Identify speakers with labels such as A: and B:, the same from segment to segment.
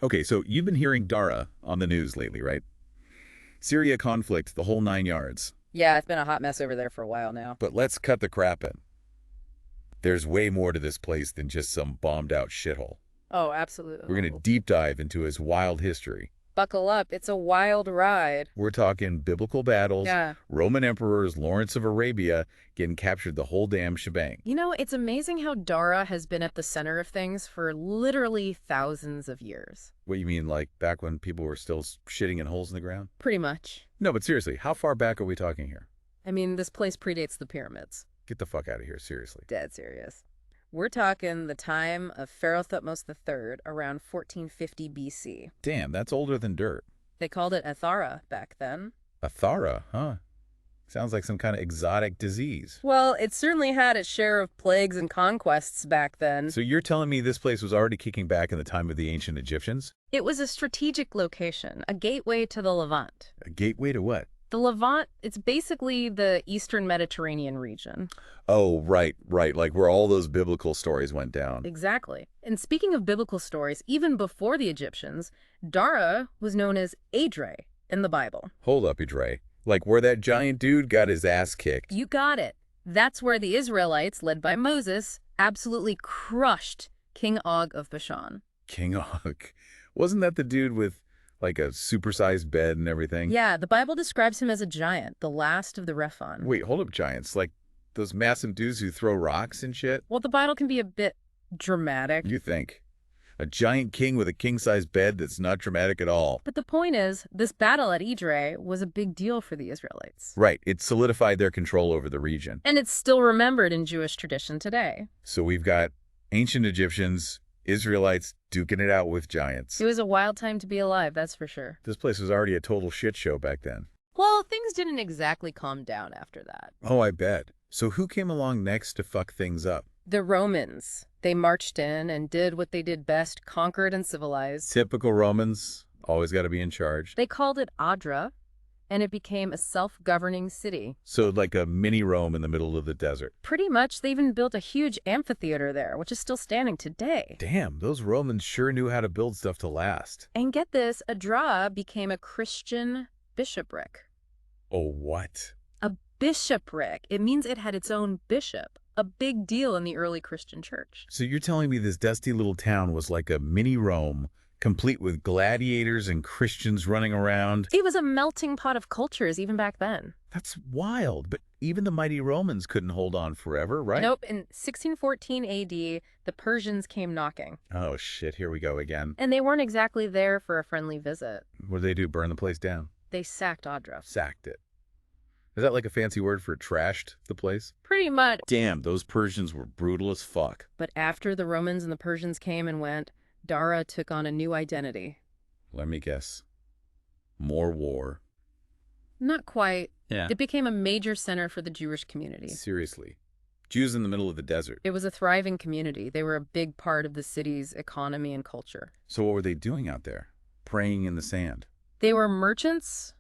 A: Okay, so you've been hearing Daraa on the news lately, right? Syria conflict, the whole 9 yards.
B: Yeah, it's been a hot mess over there for a while now.
A: But let's cut the crap in. There's way more to this place than just some bombed-out shithole.
B: Oh, absolutely.
A: We're going to deep dive into its wild history.
B: Buckle up. It's a wild ride.
A: We're talking biblical battles,
B: Yeah.
A: Roman emperors, Lawrence of Arabia getting captured, the whole damn shebang.
B: You know, it's amazing how Dara has been at the center of things for literally thousands of years.
A: What you mean, like back when people were still shitting in holes in the ground?
B: Pretty much.
A: No, but seriously, how far back are we talking here?
B: I mean, this place predates the pyramids.
A: Get the fuck out of here, seriously.
B: Dead serious. We're talking the time of Pharaoh Thutmose III, around 1450 BC.
A: Damn, that's older than dirt.
B: They called it Athara back then.
A: Athara, huh? Sounds like some kind of exotic disease.
B: Well, it certainly had its share of plagues and conquests back then.
A: So you're telling me this place was already kicking back in the time of the ancient Egyptians?
B: It was a strategic location, a gateway to the Levant.
A: A gateway to what?
B: The Levant, it's basically the Eastern Mediterranean region.
A: Oh, right. Like where all those biblical stories went down.
B: Exactly. And speaking of biblical stories, even before the Egyptians, Dara was known as Adre in the Bible.
A: Hold up, Idre. Like where that giant dude got his ass kicked.
B: You got it. That's where the Israelites, led by Moses, absolutely crushed King Og of Bashan.
A: King Og. Wasn't that the dude with like a supersized bed and everything?
B: Yeah, the Bible describes him as a giant, the last of the Rephaim.
A: Wait, hold up, giants. Like those massive dudes who throw rocks and shit?
B: Well, the Bible can be a bit dramatic.
A: You think? A giant king with a king-sized bed that's not dramatic at all.
B: But the point is, this battle at Idre was a big deal for the Israelites.
A: Right, it solidified their control over the region.
B: And it's still remembered in Jewish tradition today.
A: So we've got ancient Egyptians, Israelites duking it out with giants.
B: It was a wild time to be alive, that's for sure.
A: This place was already a total shit show back then.
B: Well, things didn't exactly calm down after that.
A: Oh, I bet. So who came along next to fuck things up?
B: The Romans. They marched in and did what they did best, conquered and civilized.
A: Typical Romans, always got to be in charge.
B: They called it Adra, and it became a self-governing city.
A: So like a mini Rome in the middle of the desert.
B: Pretty much, they even built a huge amphitheater there, which is still standing today.
A: Damn, those Romans sure knew how to build stuff to last.
B: And get this, Adra became a Christian bishopric.
A: Oh, what?
B: A bishopric. It means it had its own bishop. A big deal in the early Christian church.
A: So you're telling me this dusty little town was like a mini Rome, complete with gladiators and Christians running around?
B: It was a melting pot of cultures even back then.
A: That's wild, but even the mighty Romans couldn't hold on forever, right?
B: Nope, in 1614 AD, the Persians came knocking.
A: Oh shit, here we go again.
B: And they weren't exactly there for a friendly visit.
A: What did they do, burn the place down?
B: They sacked Adra.
A: Sacked it. Is that like a fancy word for trashed the place?
B: Pretty much.
A: Damn, those Persians were brutal as fuck.
B: But after the Romans and the Persians came and went, Dara took on a new identity.
A: Let me guess. More war.
B: Not quite.
A: Yeah.
B: It became a major center for the Jewish community.
A: Seriously. Jews in the middle of the desert.
B: It was a thriving community. They were a big part of the city's economy and culture.
A: So what were they doing out there? Praying in the sand.
B: They were merchants,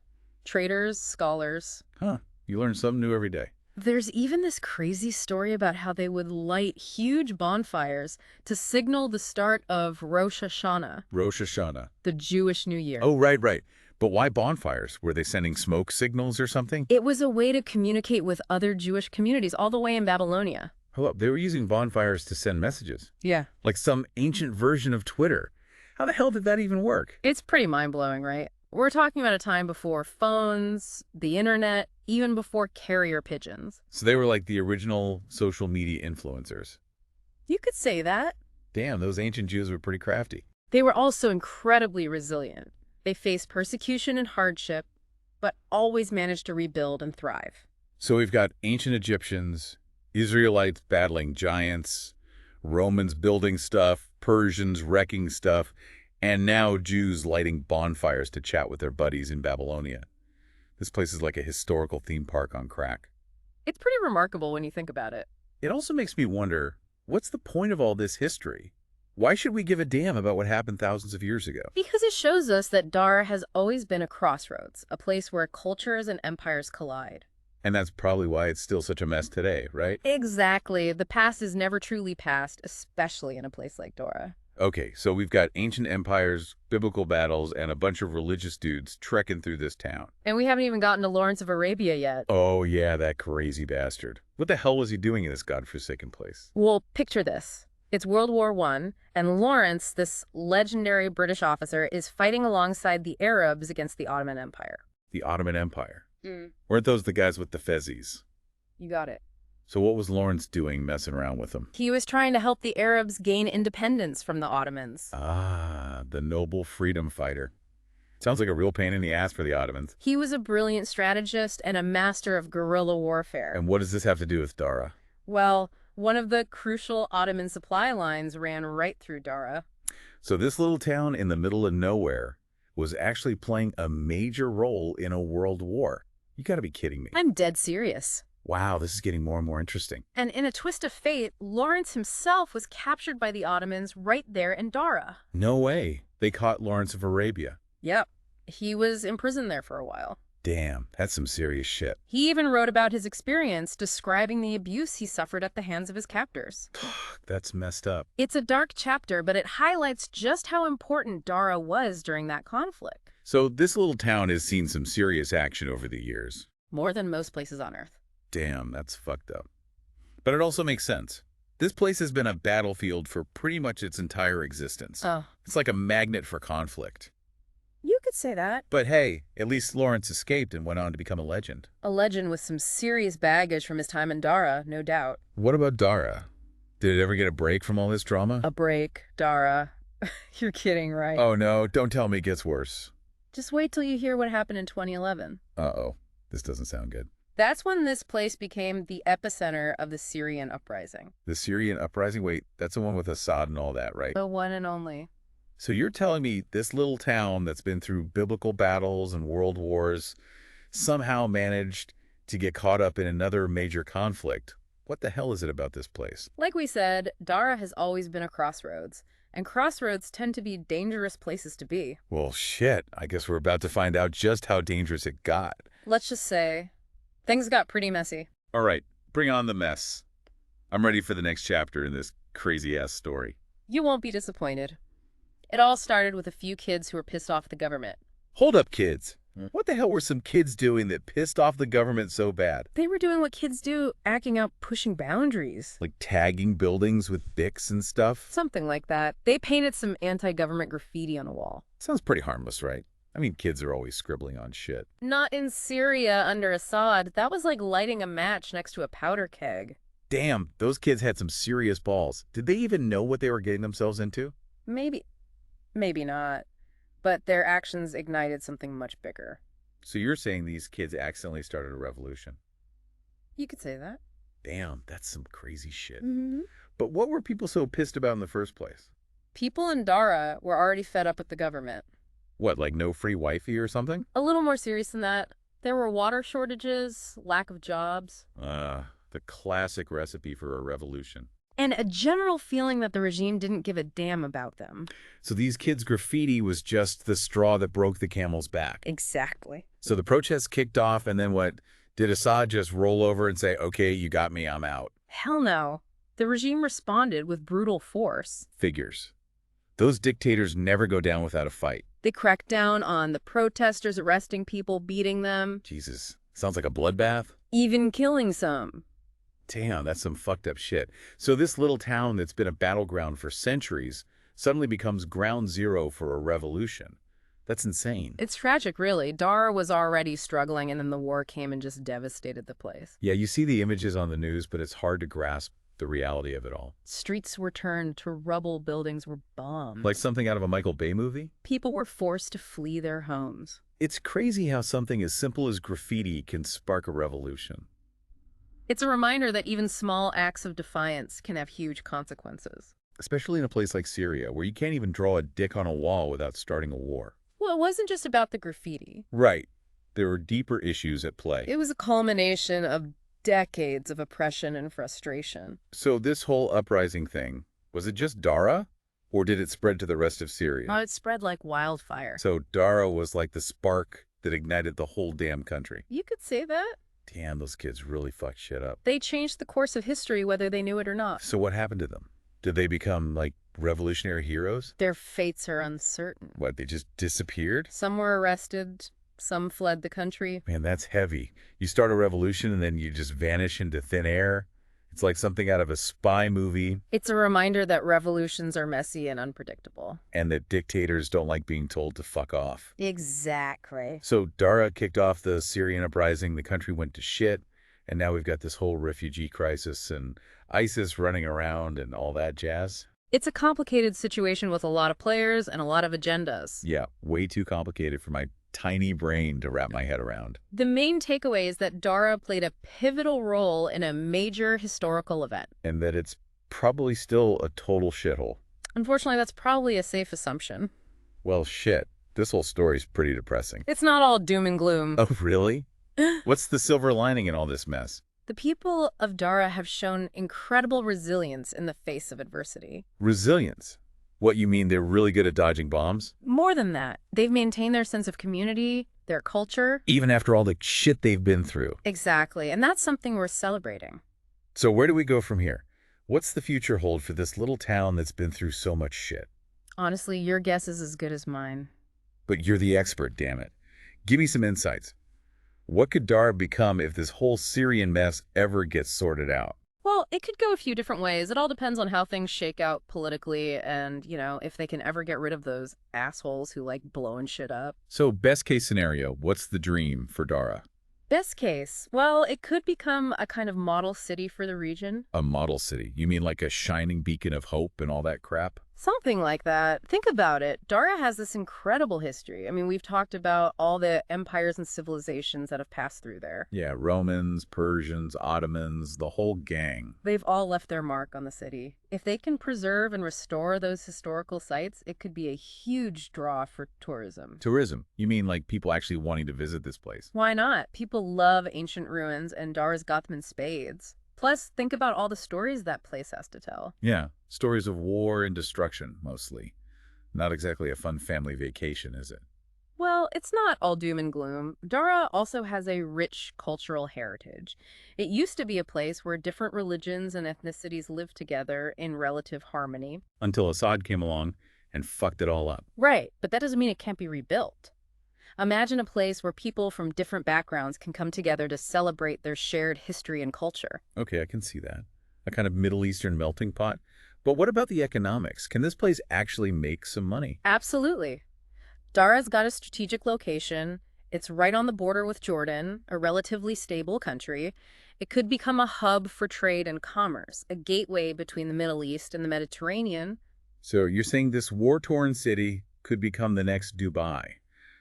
B: traders, scholars.
A: Huh. You learn something new every day.
B: There's even this crazy story about how they would light huge bonfires to signal the start of Rosh Hashanah,
A: Rosh Hashanah.
B: the Jewish New Year.
A: Oh, right. But why bonfires? Were they sending smoke signals or something?
B: It was a way to communicate with other Jewish communities all the way in Babylonia.
A: Hold up, they were using bonfires to send messages.
B: Yeah.
A: Like some ancient version of Twitter. How the hell did that even work?
B: It's pretty mind-blowing, right? We're talking about a time before phones, the internet, even before carrier pigeons.
A: So they were like the original social media influencers.
B: You could say that.
A: Damn, those ancient Jews were pretty crafty.
B: They were also incredibly resilient. They faced persecution and hardship, but always managed to rebuild and thrive.
A: So we've got ancient Egyptians, Israelites battling giants, Romans building stuff, Persians wrecking stuff, and now Jews lighting bonfires to chat with their buddies in Babylonia. This place is like a historical theme park on crack.
B: It's pretty remarkable when you think about it.
A: It also makes me wonder, what's the point of all this history? Why should we give a damn about what happened thousands of years ago?
B: Because it shows us that Dara has always been a crossroads, a place where cultures and empires collide.
A: And that's probably why it's still such a mess today, right?
B: Exactly. The past is never truly past, especially in a place like Dara.
A: Okay, so we've got ancient empires, biblical battles, and a bunch of religious dudes trekking through this town.
B: And we haven't even gotten to Lawrence of Arabia yet.
A: Oh, yeah, that crazy bastard. What the hell was he doing in this godforsaken place?
B: Well, picture this. It's World War I, and Lawrence, this legendary British officer, is fighting alongside the Arabs against the Ottoman Empire.
A: The Ottoman Empire.
B: Mm.
A: Weren't those the guys with the fezzies?
B: You got it.
A: So what was Lawrence doing messing around with them?
B: He was trying to help the Arabs gain independence from the Ottomans.
A: Ah, the noble freedom fighter. Sounds like a real pain in the ass for the Ottomans.
B: He was a brilliant strategist and a master of guerrilla warfare.
A: And what does this have to do with Daraa?
B: Well, one of the crucial Ottoman supply lines ran right through Daraa.
A: So this little town in the middle of nowhere was actually playing a major role in a world war. You gotta be kidding me.
B: I'm dead serious.
A: Wow, this is getting more and more interesting.
B: And in a twist of fate, Lawrence himself was captured by the Ottomans right there in Daraa.
A: No way. They caught Lawrence of Arabia.
B: Yep. He was imprisoned there for a while.
A: Damn, that's some serious shit.
B: He even wrote about his experience, describing the abuse he suffered at the hands of his captors.
A: That's messed up.
B: It's a dark chapter, but it highlights just how important Daraa was during that conflict.
A: So this little town has seen some serious action over the years.
B: More than most places on Earth.
A: Damn, that's fucked up. But it also makes sense. This place has been a battlefield for pretty much its entire existence.
B: Oh,
A: It's like a magnet for conflict.
B: you could say that.
A: But hey, at least Lawrence escaped and went on to become a legend.
B: A legend with some serious baggage from his time in Daraa, no doubt.
A: What about Daraa? Did it ever get a break from all this drama?
B: A break, Daraa. You're kidding, right?
A: Oh no, don't tell me it gets worse.
B: Just wait till you hear what happened in 2011.
A: Uh-oh, this doesn't sound good.
B: That's when this place became the epicenter of the Syrian uprising.
A: The Syrian uprising? Wait, that's the one with Assad and all that, right?
B: The one and only.
A: So you're telling me this little town that's been through biblical battles and world wars somehow managed to get caught up in another major conflict? What the hell is it about this place?
B: Like we said, Daraa has always been a crossroads, and crossroads tend to be dangerous places to be.
A: Well, shit. I guess we're about to find out just how dangerous it got.
B: Let's just say, things got pretty messy.
A: All right, bring on the mess. I'm ready for the next chapter in this crazy-ass story.
B: You won't be disappointed. It all started with a few kids who were pissed off at the government.
A: Hold up, kids. What the hell were some kids doing that pissed off the government so bad?
B: They were doing what kids do, acting out, pushing boundaries.
A: Like tagging buildings with Bics and stuff?
B: Something like that. They painted some anti-government graffiti on a wall.
A: Sounds pretty harmless, right? I mean, kids are always scribbling on shit.
B: Not in Syria under Assad. That was like lighting a match next to a powder keg.
A: Damn, those kids had some serious balls. Did they even know what they were getting themselves into?
B: Maybe not. But their actions ignited something much bigger.
A: So you're saying these kids accidentally started a revolution?
B: You could say that.
A: Damn, that's some crazy shit.
B: Mm-hmm.
A: But what were people so pissed about in the first place?
B: People in Daraa were already fed up with the government.
A: What, like no free Wi-Fi or something?
B: A little more serious than that. There were water shortages, lack of jobs,
A: The classic recipe for a revolution.
B: and a general feeling that the regime didn't give a damn about them.
A: So these kids' graffiti was just the straw that broke the camel's back.
B: Exactly.
A: So the protests kicked off, and then what? Did Assad just roll over and say, okay, you got me, I'm out?
B: Hell no. The regime responded with brutal force.
A: Figures. Those dictators never go down without a fight.
B: They cracked down on the protesters, arresting people, beating them,
A: Jesus, sounds like a bloodbath.
B: even killing some.
A: Damn, that's some fucked up shit. So this little town that's been a battleground for centuries suddenly becomes ground zero for a revolution. That's insane.
B: It's tragic, really. Daraa was already struggling, and then the war came and just devastated the place.
A: Yeah, you see the images on the news, but it's hard to grasp the reality of it all.
B: Streets were turned to rubble, buildings were bombed.
A: Like something out of a Michael Bay movie?
B: People were forced to flee their homes.
A: It's crazy how something as simple as graffiti can spark a revolution.
B: It's a reminder that even small acts of defiance can have huge consequences.
A: Especially in a place like Syria, where you can't even draw a dick on a wall without starting a war.
B: Well, it wasn't just about the graffiti.
A: Right. There were deeper issues at play.
B: It was a culmination of decades of oppression and frustration.
A: So this whole uprising thing, was it just Daraa? Or did it spread to the rest of Syria?
B: It spread like wildfire.
A: So Daraa was like the spark that ignited the whole damn country.
B: You could say that.
A: Damn, those kids really fucked shit up.
B: They changed the course of history whether they knew it or not.
A: So what happened to them? Did they become, like, revolutionary heroes?
B: Their fates are uncertain.
A: What, they just disappeared?
B: Some were arrested, some fled the country.
A: Man, that's heavy. You start a revolution and then you just vanish into thin air. It's like something out of a spy movie.
B: It's a reminder that revolutions are messy and unpredictable.
A: And that dictators don't like being told to fuck off.
B: Exactly.
A: So Daraa kicked off the Syrian uprising, the country went to shit, and now we've got this whole refugee crisis and ISIS running around and all that jazz.
B: It's a complicated situation with a lot of players and a lot of agendas.
A: Yeah, way too complicated for my tiny brain to wrap my head around.
B: The main takeaway is that Daraa played a pivotal role in a major historical event.
A: And that it's probably still a total shithole.
B: Unfortunately, that's probably a safe assumption.
A: Well, shit. This whole story's pretty depressing.
B: It's not all doom and gloom.
A: Oh, really? What's the silver lining in all this mess?
B: The people of Daraa have shown incredible resilience in the face of adversity.
A: Resilience? What, you mean they're really good at dodging bombs?
B: More than that, they've maintained their sense of community, their culture.
A: Even after all the shit they've been through.
B: Exactly, and that's something we're celebrating.
A: So where do we go from here? What's the future hold for this little town that's been through so much shit?
B: Honestly, your guess is as good as mine.
A: But you're the expert, damn it. Give me some insights. What could Daraa become if this whole Syrian mess ever gets sorted out?
B: Well, it could go a few different ways. It all depends on how things shake out politically and, if they can ever get rid of those assholes who like blowing shit up.
A: So best case scenario, what's the dream for Daraa?
B: Best case, well, it could become a kind of model city for the region.
A: A model city? You mean like a shining beacon of hope and all that crap?
B: Something like that. Think about it. Daraa has this incredible history. I mean, we've talked about all the empires and civilizations that have passed through there.
A: Yeah, Romans, Persians, Ottomans, the whole gang.
B: They've all left their mark on the city. If they can preserve and restore those historical sites, it could be a huge draw for tourism.
A: Tourism? You mean like people actually wanting to visit this place?
B: Why not? People love ancient ruins, and Dara's got them in spades. Plus, think about all the stories that place has to tell.
A: Yeah, stories of war and destruction, mostly. Not exactly a fun family vacation, is it?
B: Well, it's not all doom and gloom. Daraa also has a rich cultural heritage. It used to be a place where different religions and ethnicities lived together in relative harmony.
A: Until Assad came along and fucked it all up.
B: Right, but that doesn't mean it can't be rebuilt. Imagine a place where people from different backgrounds can come together to celebrate their shared history and culture.
A: Okay, I can see that. A kind of Middle Eastern melting pot. But what about the economics? Can this place actually make some money?
B: Absolutely. Daraa's got a strategic location. It's right on the border with Jordan, a relatively stable country. It could become a hub for trade and commerce, a gateway between the Middle East and the Mediterranean.
A: So you're saying this war-torn city could become the next Dubai?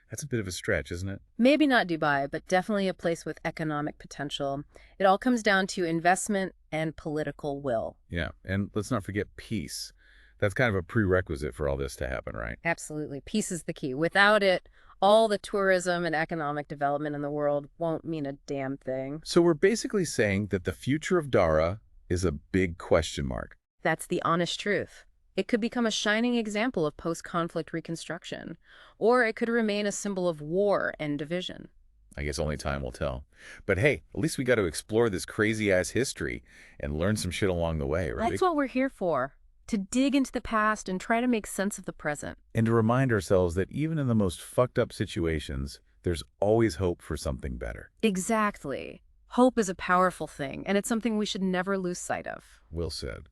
A: That's a bit of a stretch, isn't it?
B: Maybe not Dubai, but definitely a place with economic potential. It all comes down to investment and political will.
A: Yeah, and let's not forget peace. That's kind of a prerequisite for all this to happen, right?
B: Absolutely. Peace is the key. Without it, all the tourism and economic development in the world won't mean a damn thing.
A: So we're basically saying that the future of Daraa is a big question mark.
B: That's the honest truth. It could become a shining example of post-conflict reconstruction, or it could remain a symbol of war and division.
A: I guess only time will tell. But hey, at least we got to explore this crazy-ass history and learn some shit along the way, right?
B: That's what we're here for, to dig into the past and try to make sense of the present.
A: And to remind ourselves that even in the most fucked up situations, there's always hope for something better.
B: Exactly. Hope is a powerful thing, and it's something we should never lose sight of.
A: Well said.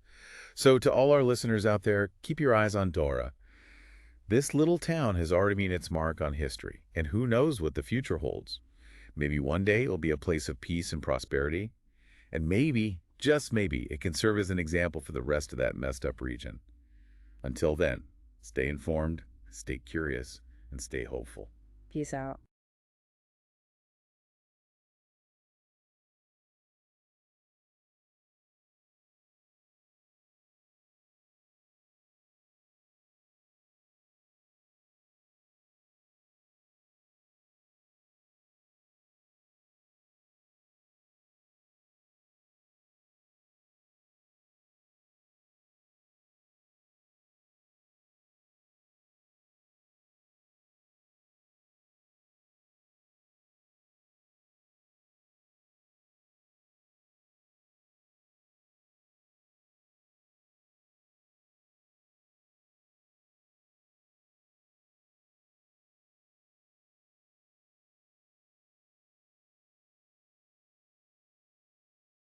A: So to all our listeners out there, keep your eyes on Daraa. This little town has already made its mark on history, and who knows what the future holds. Maybe one day it'll be a place of peace and prosperity, and maybe, just maybe, it can serve as an example for the rest of that messed up region. Until then, stay informed, stay curious, and stay hopeful.
B: Peace out.